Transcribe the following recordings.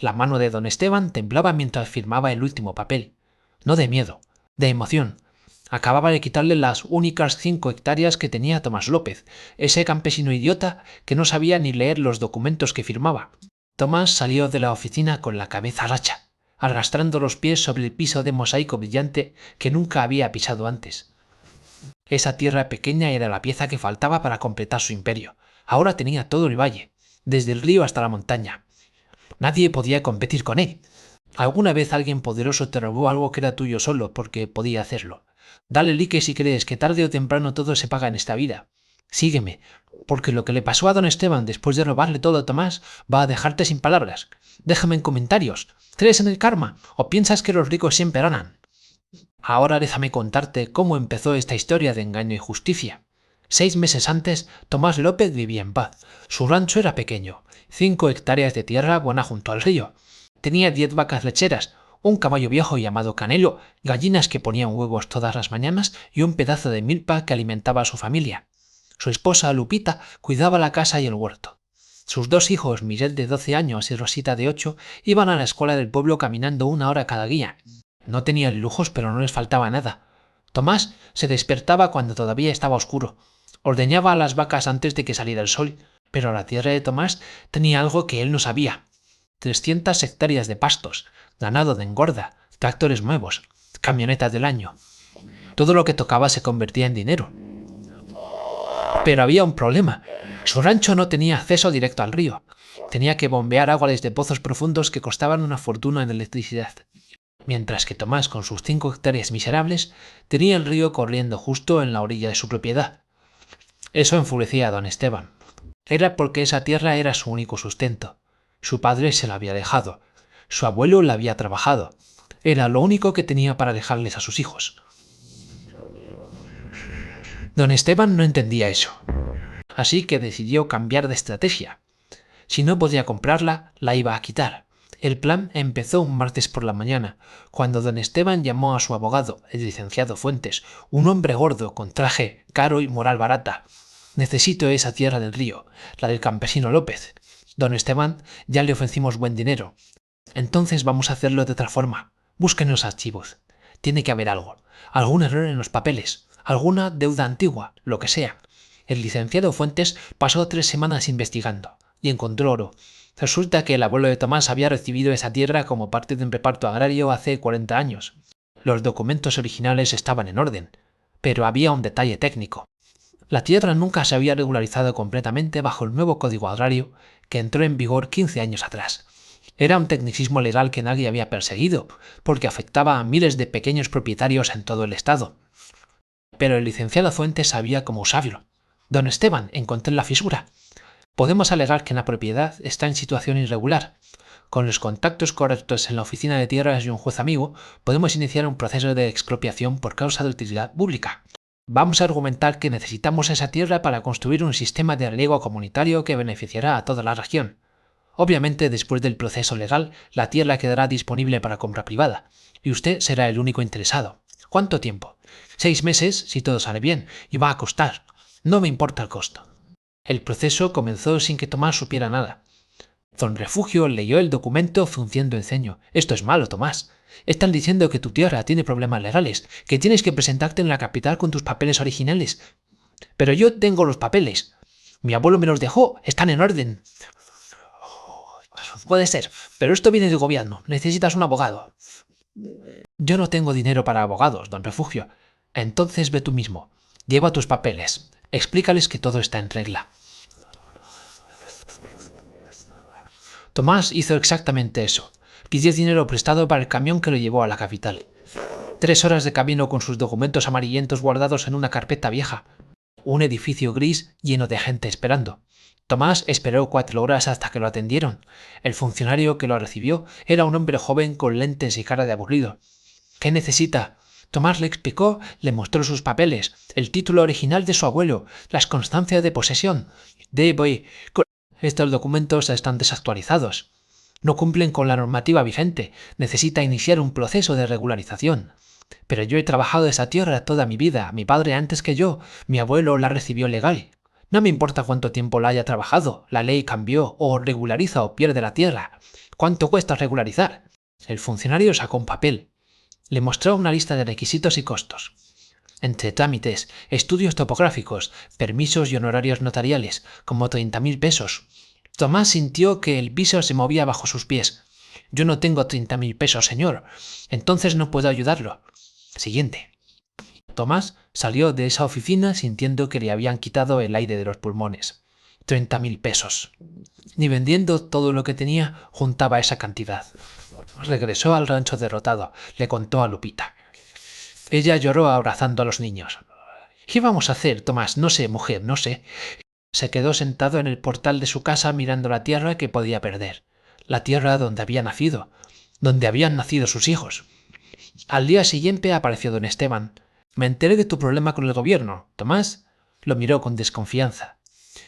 La mano de don Esteban temblaba mientras firmaba el último papel. No de miedo, de emoción. Acababa de quitarle las únicas 5 hectáreas que tenía Tomás López, ese campesino idiota que no sabía ni leer los documentos que firmaba. Tomás salió de la oficina con la cabeza gacha, arrastrando los pies sobre el piso de mosaico brillante que nunca había pisado antes. Esa tierra pequeña era la pieza que faltaba para completar su imperio. Ahora tenía todo el valle, desde el río hasta la montaña. Nadie podía competir con él. ¿Alguna vez alguien poderoso te robó algo que era tuyo solo porque podía hacerlo? Dale like si crees que tarde o temprano todo se paga en esta vida. Sígueme, porque lo que le pasó a don Esteban después de robarle todo a Tomás va a dejarte sin palabras. Déjame en comentarios. ¿Crees en el karma o piensas que los ricos siempre ganan? Ahora déjame contarte cómo empezó esta historia de engaño y justicia. 6 meses antes, Tomás López vivía en paz. Su rancho era pequeño, 5 hectáreas de tierra buena junto al río. Tenía 10 vacas lecheras, un caballo viejo llamado Canelo, gallinas que ponían huevos todas las mañanas y un pedazo de milpa que alimentaba a su familia. Su esposa, Lupita, cuidaba la casa y el huerto. Sus 2 hijos, Miguel de 12 años y Rosita de 8, iban a la escuela del pueblo caminando 1 hora cada día. No tenían lujos, pero no les faltaba nada. Tomás se despertaba cuando todavía estaba oscuro. Ordeñaba a las vacas antes de que saliera el sol, pero la tierra de Tomás tenía algo que él no sabía. 300 hectáreas de pastos, ganado de engorda, tractores nuevos, camionetas del año. Todo lo que tocaba se convertía en dinero. Pero había un problema. Su rancho no tenía acceso directo al río. Tenía que bombear agua desde pozos profundos que costaban una fortuna en electricidad. Mientras que Tomás, con sus 5 hectáreas miserables, tenía el río corriendo justo en la orilla de su propiedad. Eso enfurecía a don Esteban. Era porque esa tierra era su único sustento. Su padre se la había dejado. Su abuelo la había trabajado. Era lo único que tenía para dejarles a sus hijos. Don Esteban no entendía eso. Así que decidió cambiar de estrategia. Si no podía comprarla, la iba a quitar. El plan empezó un martes por la mañana, cuando don Esteban llamó a su abogado, el licenciado Fuentes, un hombre gordo, con traje caro y moral barata. Necesito esa tierra del río, la del campesino López. Don Esteban, ya le ofrecimos buen dinero. Entonces vamos a hacerlo de otra forma. Busquen los archivos. Tiene que haber algo. Algún error en los papeles. Alguna deuda antigua, lo que sea. El licenciado Fuentes pasó 3 semanas investigando y encontró oro. Resulta que el abuelo de Tomás había recibido esa tierra como parte de un reparto agrario hace 40 años. Los documentos originales estaban en orden, pero había un detalle técnico. La tierra nunca se había regularizado completamente bajo el nuevo código agrario que entró en vigor 15 años atrás. Era un tecnicismo legal que nadie había perseguido, porque afectaba a miles de pequeños propietarios en todo el estado. Pero el licenciado Fuentes sabía cómo usarlo. Don Esteban, encontré la fisura. Podemos alegar que la propiedad está en situación irregular. Con los contactos correctos en la oficina de tierras y un juez amigo, podemos iniciar un proceso de expropiación por causa de utilidad pública. Vamos a argumentar que necesitamos esa tierra para construir un sistema de riego comunitario que beneficiará a toda la región. Obviamente, después del proceso legal, la tierra quedará disponible para compra privada, y usted será el único interesado. ¿Cuánto tiempo? 6 meses, si todo sale bien, y va a costar. No me importa el costo. El proceso comenzó sin que Tomás supiera nada. Don Refugio leyó el documento frunciendo el ceño. Esto es malo, Tomás. Están diciendo que tu tierra tiene problemas legales, que tienes que presentarte en la capital con tus papeles originales. Pero yo tengo los papeles. Mi abuelo me los dejó, están en orden. Puede ser, pero esto viene del gobierno. Necesitas un abogado. Yo no tengo dinero para abogados, don Refugio. Entonces ve tú mismo. Lleva tus papeles. Explícales que todo está en regla. Tomás hizo exactamente eso. Pidió dinero prestado para el camión que lo llevó a la capital. 3 horas de camino con sus documentos amarillentos guardados en una carpeta vieja. Un edificio gris lleno de gente esperando. Tomás esperó 4 horas hasta que lo atendieron. El funcionario que lo recibió era un hombre joven con lentes y cara de aburrido. ¿Qué necesita? Tomás le explicó, le mostró sus papeles, el título original de su abuelo, las constancias de posesión. Estos documentos están desactualizados. No cumplen con la normativa vigente. Necesita iniciar un proceso de regularización. Pero yo he trabajado esa tierra toda mi vida. Mi padre antes que yo. Mi abuelo la recibió legal. No me importa cuánto tiempo la haya trabajado, la ley cambió, o regulariza o pierde la tierra. ¿Cuánto cuesta regularizar? El funcionario sacó un papel. Le mostró una lista de requisitos y costos. Entre trámites, estudios topográficos, permisos y honorarios notariales, como 30.000 pesos. Tomás sintió que el piso se movía bajo sus pies. Yo no tengo 30.000 pesos, señor. Entonces no puedo ayudarlo. Siguiente. Tomás salió de esa oficina sintiendo que le habían quitado el aire de los pulmones. 30.000 pesos. Ni vendiendo todo lo que tenía juntaba esa cantidad. Regresó al rancho derrotado. Le contó a Lupita. Ella lloró abrazando a los niños. ¿Qué vamos a hacer, Tomás? No sé, mujer, no sé. Se quedó sentado en el portal de su casa mirando la tierra que podía perder. La tierra donde había nacido. Donde habían nacido sus hijos. Al día siguiente apareció don Esteban. Me enteré de tu problema con el gobierno, Tomás. Lo miró con desconfianza.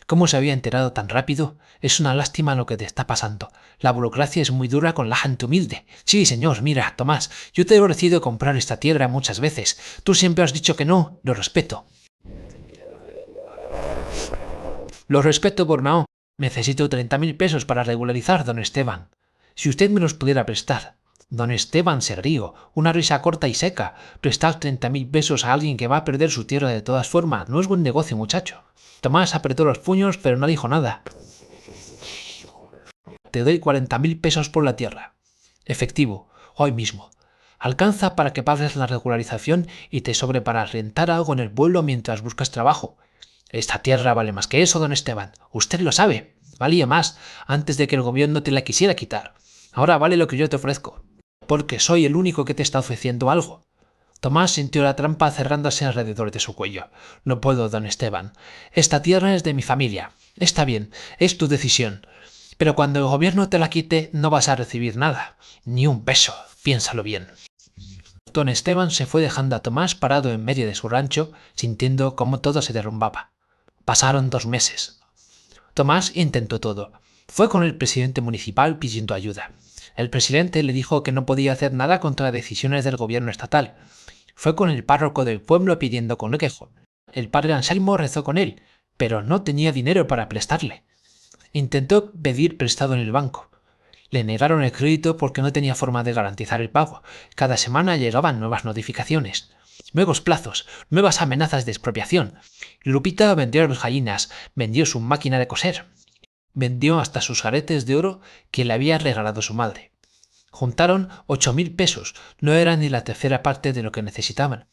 ¿Cómo se había enterado tan rápido? Es una lástima lo que te está pasando. La burocracia es muy dura con la gente humilde. Sí, señor, mira, Tomás, yo te he ofrecido comprar esta tierra muchas veces. Tú siempre has dicho que no, lo respeto. Lo respeto, Bornao. Necesito 30.000 pesos para regularizar, don Esteban. Si usted me los pudiera prestar. Don Esteban se rió, una risa corta y seca. Prestar 30.000 pesos a alguien que va a perder su tierra de todas formas no es buen negocio, muchacho. Tomás apretó los puños, pero no dijo nada. Te doy 40.000 pesos por la tierra. Efectivo, hoy mismo. Alcanza para que pagues la regularización y te sobre para rentar algo en el pueblo mientras buscas trabajo. Esta tierra vale más que eso, don Esteban. Usted lo sabe. Valía más antes de que el gobierno te la quisiera quitar. Ahora vale lo que yo te ofrezco. Porque soy el único que te está ofreciendo algo. Tomás sintió la trampa cerrándose alrededor de su cuello. No puedo, don Esteban. Esta tierra es de mi familia. Está bien, es tu decisión. Pero cuando el gobierno te la quite, no vas a recibir nada. Ni un peso. Piénsalo bien. Don Esteban se fue dejando a Tomás parado en medio de su rancho, sintiendo cómo todo se derrumbaba. Pasaron 2 meses. Tomás intentó todo. Fue con el presidente municipal pidiendo ayuda. El presidente le dijo que no podía hacer nada contra decisiones del gobierno estatal. Fue con el párroco del pueblo pidiendo consejo. El padre Anselmo rezó con él, pero no tenía dinero para prestarle. Intentó pedir prestado en el banco. Le negaron el crédito porque no tenía forma de garantizar el pago. Cada semana llegaban nuevas notificaciones, nuevos plazos, nuevas amenazas de expropiación. Lupita vendió las gallinas, vendió su máquina de coser. Vendió hasta sus aretes de oro que le había regalado su madre. Juntaron 8.000 pesos, no era ni la tercera parte de lo que necesitaban.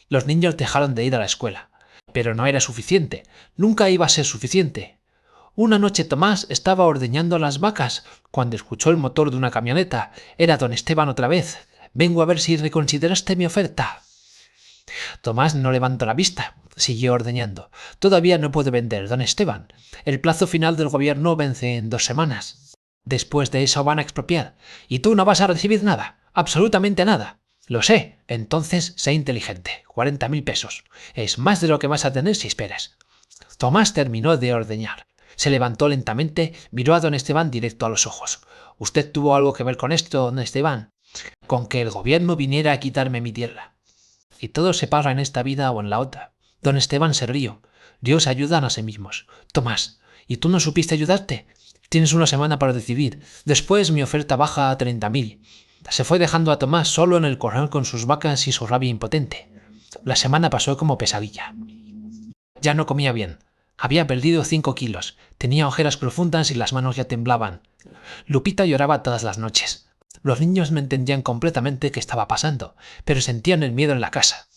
Los niños dejaron de ir a la escuela. Pero no era suficiente, nunca iba a ser suficiente. Una noche Tomás estaba ordeñando las vacas cuando escuchó el motor de una camioneta. Era don Esteban otra vez. Vengo a ver si reconsideraste mi oferta. Tomás no levantó la vista. Siguió ordeñando. Todavía no puede vender, don Esteban. El plazo final del gobierno vence en 2 semanas. Después de eso van a expropiar. Y tú no vas a recibir nada. Absolutamente nada. Lo sé. Entonces sé inteligente. 40.000 pesos. Es más de lo que vas a tener si esperas. Tomás terminó de ordeñar. Se levantó lentamente, miró a don Esteban directo a los ojos. ¿Usted tuvo algo que ver con esto, don Esteban? Con que el gobierno viniera a quitarme mi tierra. Y todo se paga en esta vida o en la otra. Don Esteban se rió. Dios ayuda a sí mismos. Tomás, ¿y tú no supiste ayudarte? Tienes una semana para decidir. Después mi oferta baja a 30.000. Se fue dejando a Tomás solo en el corral con sus vacas y su rabia impotente. La semana pasó como pesadilla. Ya no comía bien. Había perdido 5 kilos. Tenía ojeras profundas y las manos ya temblaban. Lupita lloraba todas las noches. Los niños no entendían completamente qué estaba pasando, pero sentían el miedo en la casa.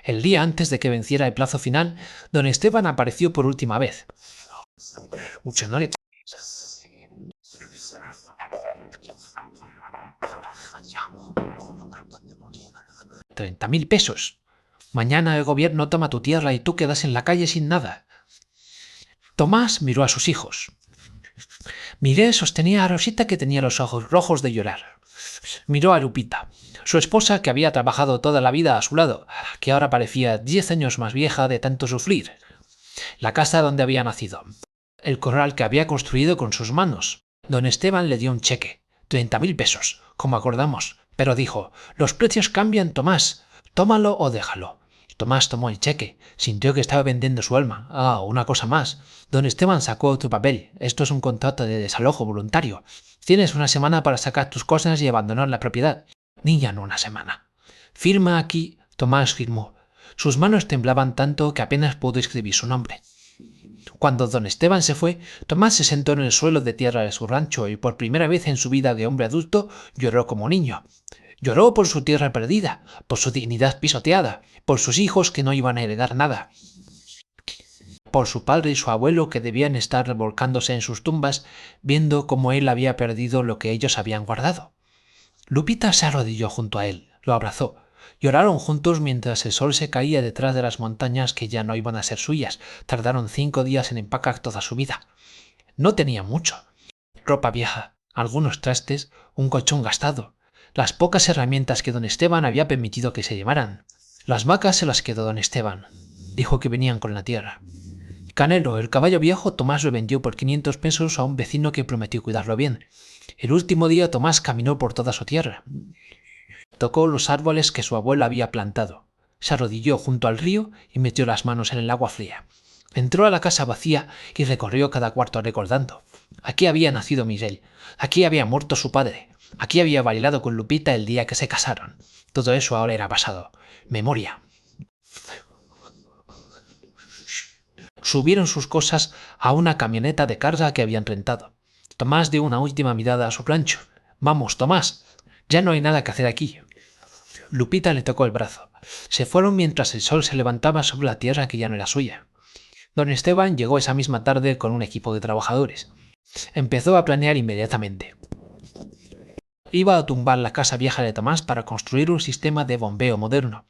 El día antes de que venciera el plazo final, don Esteban apareció por última vez. Mucho no le... 30.000 pesos. Mañana el gobierno toma tu tierra y tú quedas en la calle sin nada. Tomás miró a sus hijos. Miguel sostenía a Rosita que tenía los ojos rojos de llorar. Miró a Lupita, su esposa que había trabajado toda la vida a su lado, que ahora parecía 10 años más vieja de tanto sufrir. La casa donde había nacido. El corral que había construido con sus manos. Don Esteban le dio un cheque, 30.000 pesos, como acordamos, pero dijo, los precios cambian, Tomás, tómalo o déjalo. Tomás tomó el cheque. Sintió que estaba vendiendo su alma. Ah, una cosa más. Don Esteban sacó otro papel. Esto es un contrato de desalojo voluntario. Tienes una semana para sacar tus cosas y abandonar la propiedad. Niña, no una semana. Firma aquí. Tomás firmó. Sus manos temblaban tanto que apenas pudo escribir su nombre. Cuando don Esteban se fue, Tomás se sentó en el suelo de tierra de su rancho y por primera vez en su vida de hombre adulto lloró como niño. Lloró por su tierra perdida, por su dignidad pisoteada, por sus hijos que no iban a heredar nada, por su padre y su abuelo que debían estar revolcándose en sus tumbas viendo cómo él había perdido lo que ellos habían guardado. Lupita se arrodilló junto a él, lo abrazó. Lloraron juntos mientras el sol se caía detrás de las montañas que ya no iban a ser suyas. Tardaron 5 días en empacar toda su vida. No tenía mucho. Ropa vieja, algunos trastes, un colchón gastado, las pocas herramientas que don Esteban había permitido que se llevaran. Las vacas se las quedó don Esteban. Dijo que venían con la tierra. Canelo, el caballo viejo, Tomás lo vendió por 500 pesos a un vecino que prometió cuidarlo bien. El último día Tomás caminó por toda su tierra. Tocó los árboles que su abuela había plantado. Se arrodilló junto al río y metió las manos en el agua fría. Entró a la casa vacía y recorrió cada cuarto recordando. Aquí había nacido Miguel. Aquí había muerto su padre. Aquí había bailado con Lupita el día que se casaron. Todo eso ahora era pasado. Memoria. Subieron sus cosas a una camioneta de carga que habían rentado. Tomás dio una última mirada a su rancho. Vamos, Tomás. Ya no hay nada que hacer aquí. Lupita le tocó el brazo. Se fueron mientras el sol se levantaba sobre la tierra que ya no era suya. Don Esteban llegó esa misma tarde con un equipo de trabajadores. Empezó a planear inmediatamente. Iba a tumbar la casa vieja de Tomás para construir un sistema de bombeo moderno.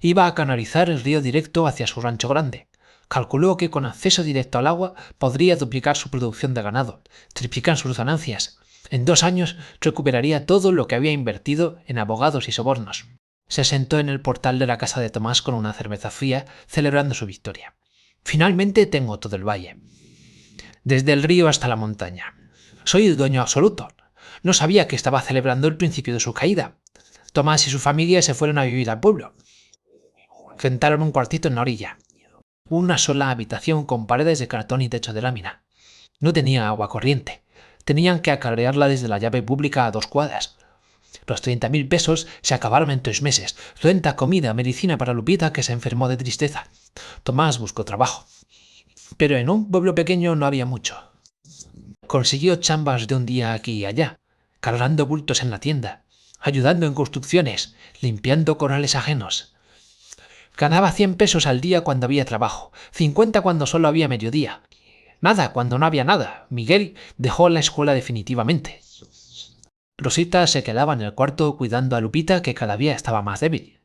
Iba a canalizar el río directo hacia su rancho grande. Calculó que con acceso directo al agua podría duplicar su producción de ganado, triplicar sus ganancias. En 2 años recuperaría todo lo que había invertido en abogados y sobornos. Se sentó en el portal de la casa de Tomás con una cerveza fría, celebrando su victoria. Finalmente tengo todo el valle. Desde el río hasta la montaña. Soy el dueño absoluto. No sabía que estaba celebrando el principio de su caída. Tomás y su familia se fueron a vivir al pueblo. Rentaron un cuartito en la orilla. Una sola habitación con paredes de cartón y techo de lámina. No tenía agua corriente. Tenían que acarrearla desde la llave pública a 2 cuadras. Los 30.000 pesos se acabaron en 3 meses. Renta, comida, medicina para Lupita, que se enfermó de tristeza. Tomás buscó trabajo. Pero en un pueblo pequeño no había mucho. Consiguió chambas de un día aquí y allá, cargando bultos en la tienda, ayudando en construcciones, limpiando corrales ajenos. Ganaba 100 pesos al día cuando había trabajo, 50 cuando solo había mediodía. Nada cuando no había nada. Miguel dejó la escuela definitivamente. Rosita se quedaba en el cuarto cuidando a Lupita, que cada día estaba más débil.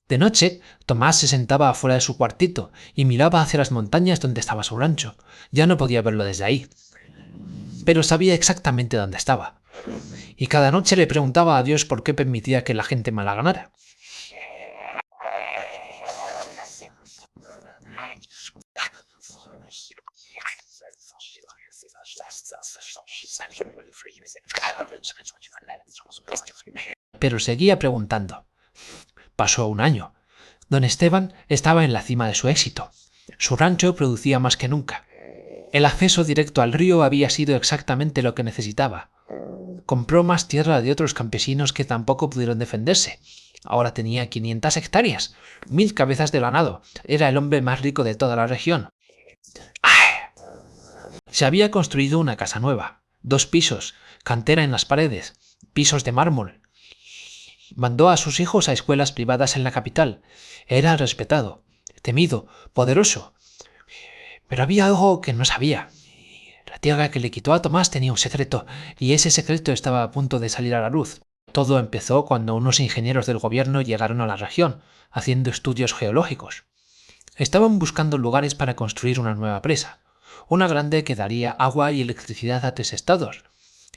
De noche, Tomás se sentaba afuera de su cuartito y miraba hacia las montañas donde estaba su rancho. Ya no podía verlo desde ahí, pero sabía exactamente dónde estaba. Y cada noche le preguntaba a Dios por qué permitía que la gente mala ganara. Pero seguía preguntando. Pasó un año. Don Esteban estaba en la cima de su éxito. Su rancho producía más que nunca. El acceso directo al río había sido exactamente lo que necesitaba. Compró más tierra de otros campesinos que tampoco pudieron defenderse. Ahora tenía 500 hectáreas, 1000 cabezas de ganado. Era el hombre más rico de toda la región. Se había construido una casa nueva, 2 pisos, cantera en las paredes, pisos de mármol. Mandó a sus hijos a escuelas privadas en la capital. Era respetado, temido, poderoso. Pero había algo que no sabía. La tierra que le quitó a Tomás tenía un secreto, y ese secreto estaba a punto de salir a la luz. Todo empezó cuando unos ingenieros del gobierno llegaron a la región, haciendo estudios geológicos. Estaban buscando lugares para construir una nueva presa, una grande que daría agua y electricidad a 3 estados.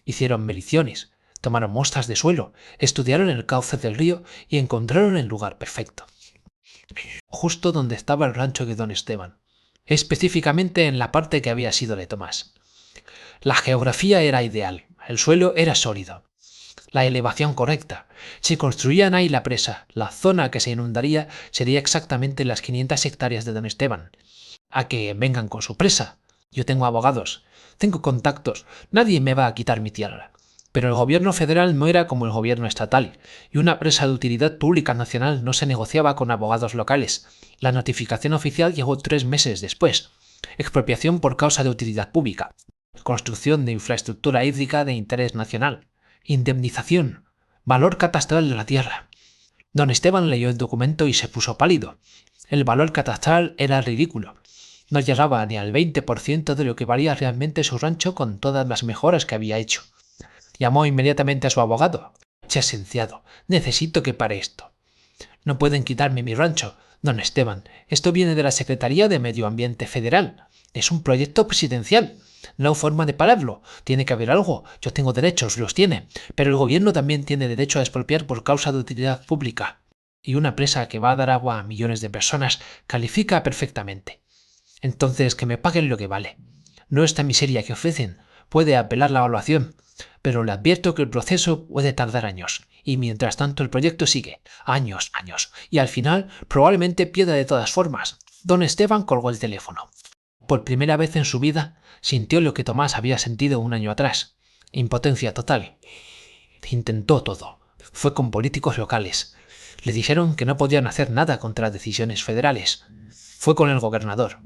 Hicieron mediciones, tomaron muestras de suelo, estudiaron el cauce del río y encontraron el lugar perfecto. Justo donde estaba el rancho de don Esteban, específicamente en la parte que había sido de Tomás. La geografía era ideal, el suelo era sólido. la elevación correcta. Si construían ahí la presa, la zona que se inundaría sería exactamente las 500 hectáreas de Don Esteban. A que vengan con su presa. Yo tengo abogados, tengo contactos, nadie me va a quitar mi tierra. Pero el gobierno federal no era como el gobierno estatal, y una presa de utilidad pública nacional no se negociaba con abogados locales. La notificación oficial llegó 3 meses después. Expropiación por causa de utilidad pública. Construcción de infraestructura hídrica de interés nacional. Indemnización. Valor catastral de la tierra. Don Esteban leyó el documento y se puso pálido. El valor catastral era ridículo. No llegaba ni al 20% de lo que valía realmente su rancho con todas las mejoras que había hecho. Llamó inmediatamente a su abogado. Licenciado, necesito que pare esto. No pueden quitarme mi rancho, don Esteban. Esto viene de la Secretaría de Medio Ambiente Federal. Es un proyecto presidencial. No hay forma de pararlo. Tiene que haber algo. Yo tengo derechos, los tiene. Pero el gobierno también tiene derecho a expropiar por causa de utilidad pública. Y una presa que va a dar agua a millones de personas califica perfectamente. Entonces que me paguen lo que vale. No esta miseria que ofrecen. Puede apelar la evaluación. Pero le advierto que el proceso puede tardar años. Y mientras tanto el proyecto sigue. Años. Y al final probablemente pierda de todas formas. Don Esteban colgó el teléfono. Por primera vez en su vida sintió lo que Tomás había sentido un año atrás. Impotencia total. Intentó todo. Fue con políticos locales. Le dijeron que no podían hacer nada contra decisiones federales. Fue con el gobernador.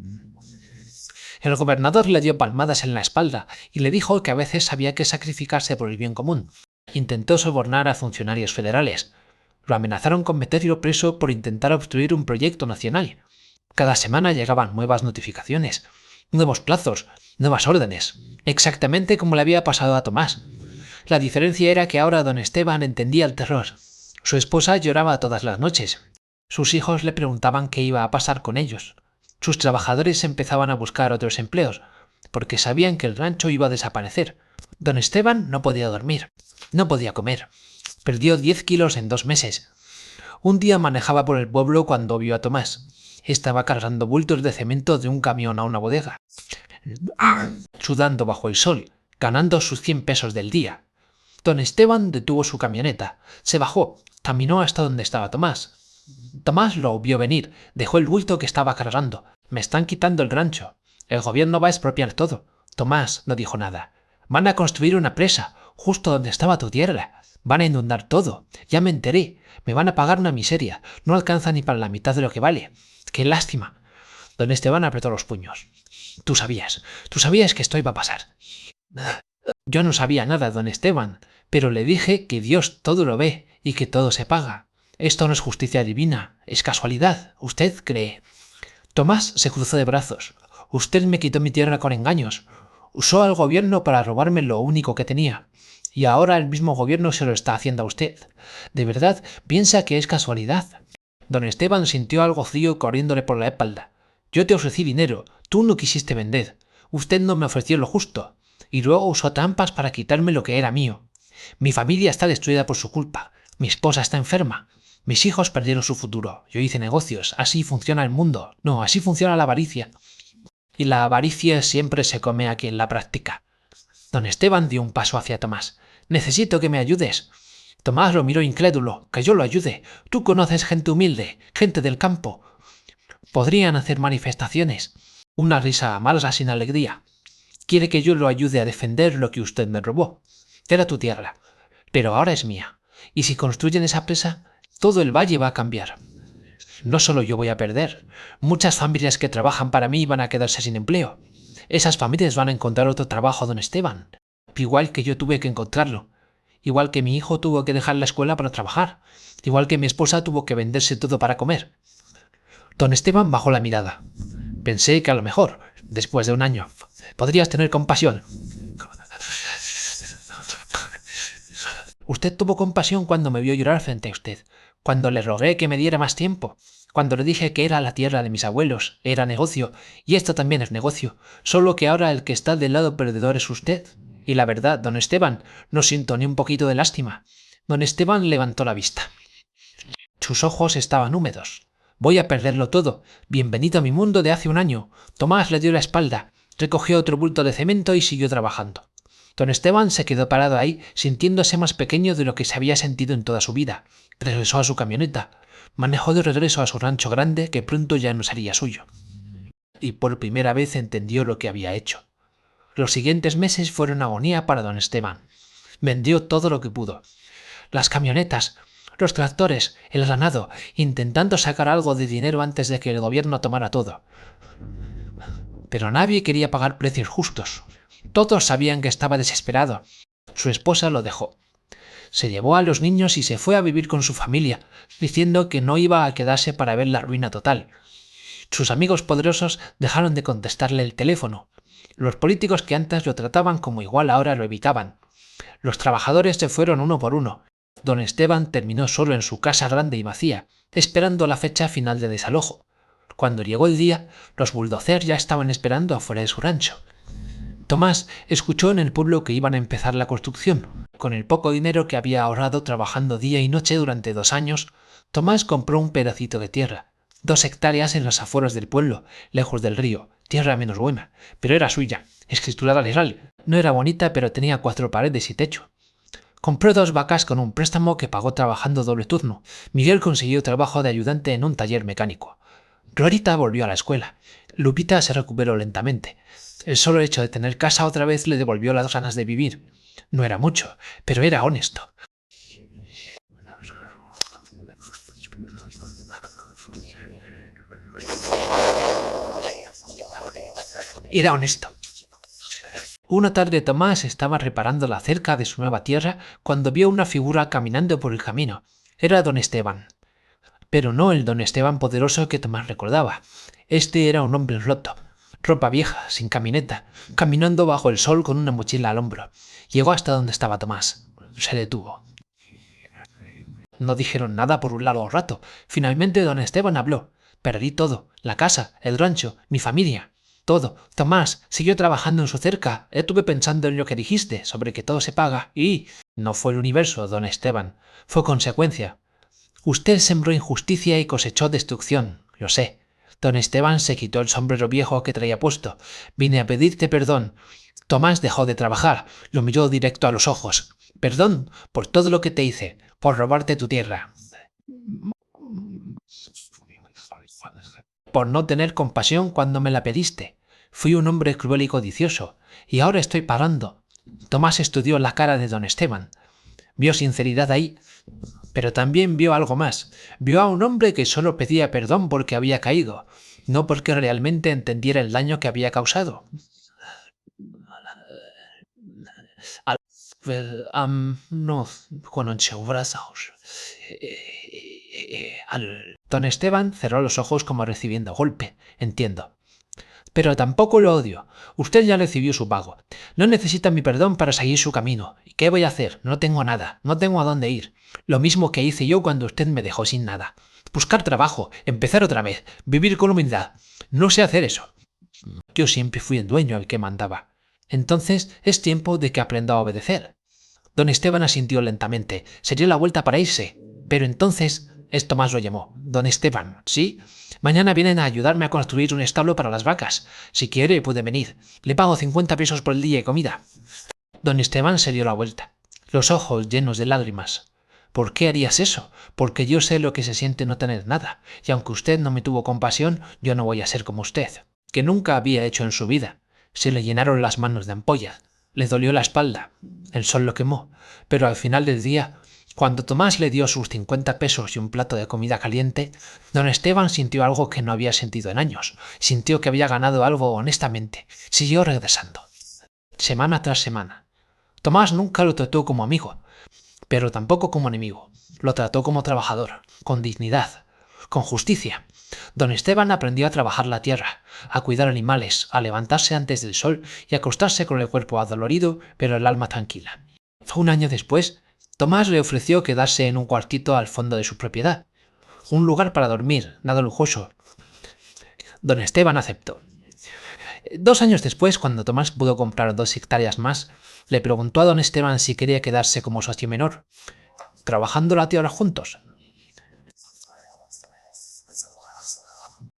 El gobernador le dio palmadas en la espalda y le dijo que a veces había que sacrificarse por el bien común. Intentó sobornar a funcionarios federales. Lo amenazaron con meterlo preso por intentar obstruir un proyecto nacional. Cada semana llegaban nuevas notificaciones, nuevos plazos, nuevas órdenes, exactamente como le había pasado a Tomás. La diferencia era que ahora don Esteban entendía el terror. Su esposa lloraba todas las noches. Sus hijos le preguntaban qué iba a pasar con ellos. Sus trabajadores empezaban a buscar otros empleos, porque sabían que el rancho iba a desaparecer. Don Esteban no podía dormir, no podía comer. Perdió 10 kilos en 2 meses. Un día manejaba por el pueblo cuando vio a Tomás. Estaba cargando bultos de cemento de un camión a una bodega, sudando bajo el sol, ganando sus 100 pesos del día. Don Esteban detuvo su camioneta, se bajó, caminó hasta donde estaba Tomás. Tomás lo vio venir, dejó el bulto que estaba cargando. Me están quitando el rancho. El gobierno va a expropiar todo. Tomás no dijo nada. Van a construir una presa, justo donde estaba tu tierra. Van a inundar todo. Ya me enteré. Me van a pagar una miseria. No alcanza ni para la mitad de lo que vale. ¡Qué lástima! Don Esteban apretó los puños. Tú sabías que esto iba a pasar. Yo no sabía nada, don Esteban, pero le dije que Dios todo lo ve y que todo se paga. Esto no es justicia divina, es casualidad. ¿Usted cree? Tomás se cruzó de brazos. Usted me quitó mi tierra con engaños. Usó al gobierno para robarme lo único que tenía. Y ahora el mismo gobierno se lo está haciendo a usted. ¿De verdad piensa que es casualidad? Don Esteban sintió algo frío corriéndole por la espalda. Yo te ofrecí dinero, tú no quisiste vender. Usted no me ofreció lo justo. Y luego usó trampas para quitarme lo que era mío. Mi familia está destruida por su culpa. Mi esposa está enferma. Mis hijos perdieron su futuro. Yo hice negocios. Así funciona el mundo. No, así funciona la avaricia. Y la avaricia siempre se come a quien la practica. Don Esteban dio un paso hacia Tomás. Necesito que me ayudes. Tomás lo miró incrédulo. Que yo lo ayude. Tú conoces gente humilde, gente del campo. Podrían hacer manifestaciones. Una risa amarga sin alegría. Quiere que yo lo ayude a defender lo que usted me robó. Era tu tierra, pero ahora es mía. Y si construyen esa presa, todo el valle va a cambiar. No solo yo voy a perder. Muchas familias que trabajan para mí van a quedarse sin empleo. Esas familias van a encontrar otro trabajo, don Esteban. Igual que yo tuve que encontrarlo. Igual que mi hijo tuvo que dejar la escuela para trabajar. Igual que mi esposa tuvo que venderse todo para comer. Don Esteban bajó la mirada. Pensé que a lo mejor, después de un año, podrías tener compasión. Usted tuvo compasión cuando me vio llorar frente a usted, cuando le rogué que me diera más tiempo, cuando le dije que era la tierra de mis abuelos, era negocio, y esto también es negocio, solo que ahora el que está del lado perdedor es usted. Y la verdad, don Esteban, no siento ni un poquito de lástima. Don Esteban levantó la vista. Sus ojos estaban húmedos. Voy a perderlo todo. Bienvenido a mi mundo de hace un año. Tomás le dio la espalda, recogió otro bulto de cemento y siguió trabajando. Don Esteban se quedó parado ahí, sintiéndose más pequeño de lo que se había sentido en toda su vida. Regresó a su camioneta. Manejó de regreso a su rancho grande, que pronto ya no sería suyo. Y por primera vez entendió lo que había hecho. Los siguientes meses fueron agonía para don Esteban. Vendió todo lo que pudo. Las camionetas, los tractores, el ganado, intentando sacar algo de dinero antes de que el gobierno tomara todo. Pero nadie quería pagar precios justos. Todos sabían que estaba desesperado. Su esposa lo dejó. Se llevó a los niños y se fue a vivir con su familia, diciendo que no iba a quedarse para ver la ruina total. Sus amigos poderosos dejaron de contestarle el teléfono. Los políticos que antes lo trataban como igual ahora lo evitaban. Los trabajadores se fueron uno por uno. Don Esteban terminó solo en su casa grande y vacía, esperando la fecha final de desalojo. Cuando llegó el día, los bulldozers ya estaban esperando afuera de su rancho. Tomás escuchó en el pueblo que iban a empezar la construcción. Con el poco dinero que había ahorrado trabajando día y noche durante 2 años, Tomás compró un pedacito de tierra, 2 hectáreas en las afueras del pueblo, lejos del río, tierra menos buena, pero era suya, escriturada legal. No era bonita, pero tenía 4 paredes y techo. Compró 2 vacas con un préstamo que pagó trabajando doble turno. Miguel consiguió trabajo de ayudante en un taller mecánico. Glorita volvió a la escuela. Lupita se recuperó lentamente. El solo hecho de tener casa otra vez le devolvió las ganas de vivir. No era mucho, pero era honesto. Era honesto. Una tarde Tomás estaba reparando la cerca de su nueva tierra cuando vio una figura caminando por el camino. Era don Esteban. Pero no el don Esteban poderoso que Tomás recordaba. Este era un hombre roto, ropa vieja, sin camineta, caminando bajo el sol con una mochila al hombro. Llegó hasta donde estaba Tomás. Se detuvo. No dijeron nada por un largo rato. Finalmente don Esteban habló. Perdí todo, la casa, el rancho, mi familia. Todo. Tomás siguió trabajando en su cerca. Estuve pensando en lo que dijiste, sobre que todo se paga, y... No fue el universo, don Esteban. Fue consecuencia. Usted sembró injusticia y cosechó destrucción, lo sé. Don Esteban se quitó el sombrero viejo que traía puesto. Vine a pedirte perdón. Tomás dejó de trabajar, lo miró directo a los ojos. Perdón por todo lo que te hice, por robarte tu tierra, por no tener compasión cuando me la pediste. Fui un hombre cruel y codicioso, y ahora estoy pagando. Tomás estudió la cara de don Esteban. Vio sinceridad ahí, pero también vio algo más. Vio a un hombre que solo pedía perdón porque había caído, no porque realmente entendiera el daño que había causado. No conoce brazos. Don Esteban cerró los ojos como recibiendo golpe. Entiendo. Pero tampoco lo odio. Usted ya recibió su pago. No necesita mi perdón para seguir su camino. ¿Y qué voy a hacer? No tengo nada. No tengo a dónde ir. Lo mismo que hice yo cuando usted me dejó sin nada. Buscar trabajo. Empezar otra vez. Vivir con humildad. No sé hacer eso. Yo siempre fui el dueño al que mandaba. Entonces es tiempo de que aprenda a obedecer. Don Esteban asintió lentamente. Se dio la vuelta para irse. Pero entonces Tomás lo llamó. Don Esteban, ¿sí? Mañana vienen a ayudarme a construir un establo para las vacas. Si quiere, puede venir. Le pago 50 pesos por el día y comida. Don Esteban se dio la vuelta, los ojos llenos de lágrimas. ¿Por qué harías eso? Porque yo sé lo que se siente no tener nada, y aunque usted no me tuvo compasión, yo no voy a ser como usted, que nunca había hecho en su vida. Se le llenaron las manos de ampollas, le dolió la espalda, el sol lo quemó, pero al final del día, cuando Tomás le dio sus 50 pesos y un plato de comida caliente, don Esteban sintió algo que no había sentido en años, sintió que había ganado algo honestamente, siguió regresando. Semana tras semana. Tomás nunca lo trató como amigo, pero tampoco como enemigo. Lo trató como trabajador, con dignidad, con justicia. Don Esteban aprendió a trabajar la tierra, a cuidar animales, a levantarse antes del sol y a acostarse con el cuerpo adolorido, pero el alma tranquila. Un año después, Tomás le ofreció quedarse en un cuartito al fondo de su propiedad. Un lugar para dormir, nada lujoso. Don Esteban aceptó. 2 años después, cuando Tomás pudo comprar 2 hectáreas más, le preguntó a don Esteban si quería quedarse como socio menor, trabajando la tierra juntos.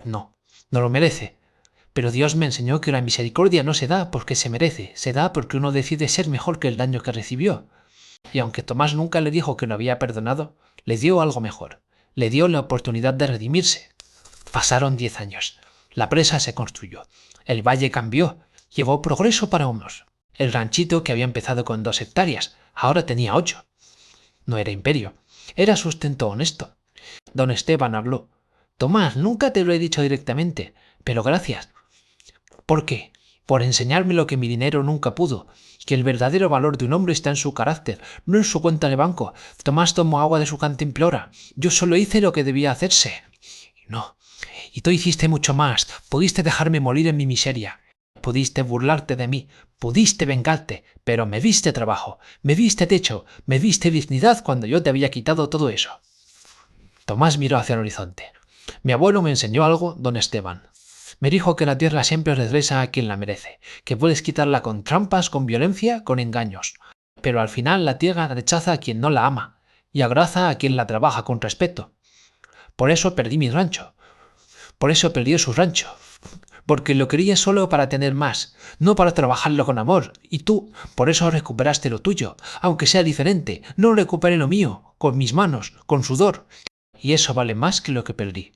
No, no lo merece. Pero Dios me enseñó que la misericordia no se da porque se merece, se da porque uno decide ser mejor que el daño que recibió. Y aunque Tomás nunca le dijo que lo había perdonado, le dio algo mejor. Le dio la oportunidad de redimirse. Pasaron 10 años. La presa se construyó. El valle cambió. Llevó progreso para unos. El ranchito, que había empezado con 2 hectáreas, ahora tenía 8. No era imperio. Era sustento honesto. Don Esteban habló. Tomás, nunca te lo he dicho directamente, pero gracias. ¿Por qué? Por enseñarme lo que mi dinero nunca pudo, que el verdadero valor de un hombre está en su carácter, no en su cuenta de banco. Tomás tomó agua de su cantimplora. Yo solo hice lo que debía hacerse. No. Y tú hiciste mucho más. Pudiste dejarme morir en mi miseria. Pudiste burlarte de mí. Pudiste vengarte. Pero me diste trabajo. Me diste techo. Me diste dignidad cuando yo te había quitado todo eso. Tomás miró hacia el horizonte. Mi abuelo me enseñó algo, don Esteban. Me dijo que la tierra siempre regresa a quien la merece, que puedes quitarla con trampas, con violencia, con engaños. Pero al final la tierra rechaza a quien no la ama y abraza a quien la trabaja con respeto. Por eso perdí mi rancho. Por eso perdió su rancho. Porque lo quería solo para tener más, no para trabajarlo con amor. Y tú, por eso recuperaste lo tuyo, aunque sea diferente. No recuperé lo mío, con mis manos, con sudor. Y eso vale más que lo que perdí.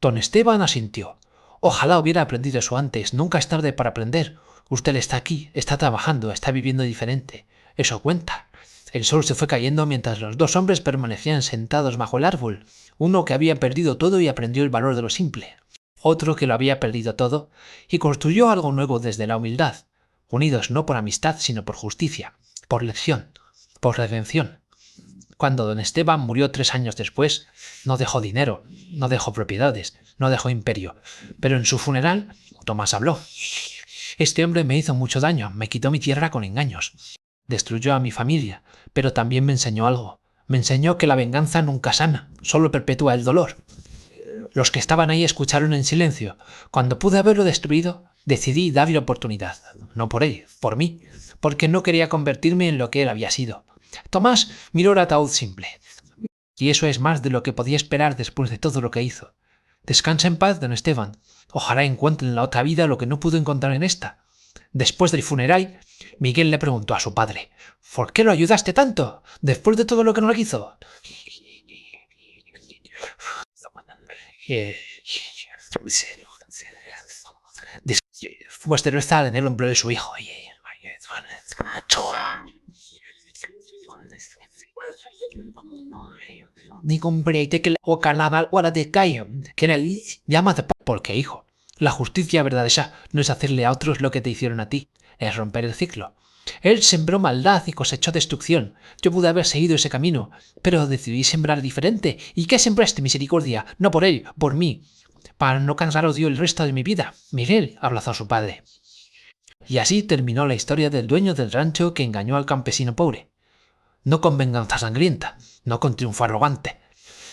Don Esteban asintió. Ojalá hubiera aprendido eso antes. Nunca es tarde para aprender. Usted está aquí, está trabajando, está viviendo diferente. Eso cuenta. El sol se fue cayendo mientras los 2 hombres permanecían sentados bajo el árbol. Uno que había perdido todo y aprendió el valor de lo simple. Otro que lo había perdido todo y construyó algo nuevo desde la humildad. Unidos no por amistad, sino por justicia, por lección, por redención. Cuando don Esteban murió 3 años después, no dejó dinero, no dejó propiedades, no dejó imperio. Pero en su funeral, Tomás habló. Este hombre me hizo mucho daño, me quitó mi tierra con engaños. Destruyó a mi familia, pero también me enseñó algo. Me enseñó que la venganza nunca sana, solo perpetúa el dolor. Los que estaban ahí escucharon en silencio. Cuando pude haberlo destruido, decidí darle oportunidad. No por él, por mí, porque no quería convertirme en lo que él había sido. Tomás miró el ataúd simple. Y eso es más de lo que podía esperar después de todo lo que hizo. Descansa en paz, don Esteban. Ojalá encuentre en la otra vida lo que no pudo encontrar en esta. Después del funeral, Miguel le preguntó a su padre: ¿por qué lo ayudaste tanto, después de todo lo que nos hizo? Después de estar en el hombro de su hijo. Ni comprende que o carnaval ahora te cae, que en el llama de porque, hijo, la justicia verdadera no es hacerle a otros lo que te hicieron a ti, es romper el ciclo. Él sembró maldad y cosechó destrucción. Yo pude haber seguido ese camino, pero decidí sembrar diferente. ¿Y qué sembraste? Misericordia, no por él, por mí, para no cansar odio el resto de mi vida. Miguel abrazó a su padre. Y así terminó la historia del dueño del rancho que engañó al campesino pobre. No con venganza sangrienta, no con triunfo arrogante,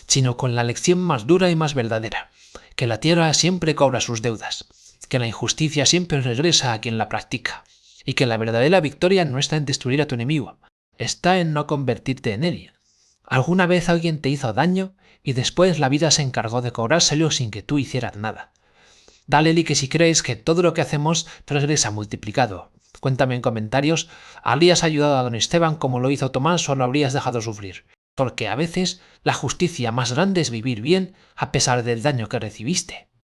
sino con la lección más dura y más verdadera, que la tierra siempre cobra sus deudas, que la injusticia siempre regresa a quien la practica, y que la verdadera victoria no está en destruir a tu enemigo, está en no convertirte en él. Alguna vez alguien te hizo daño y después la vida se encargó de cobrárselo sin que tú hicieras nada. Dale like si crees que todo lo que hacemos regresa multiplicado. Cuéntame en comentarios, ¿habrías ayudado a don Esteban como lo hizo Tomás o lo habrías dejado sufrir? Porque a veces la justicia más grande es vivir bien a pesar del daño que recibiste.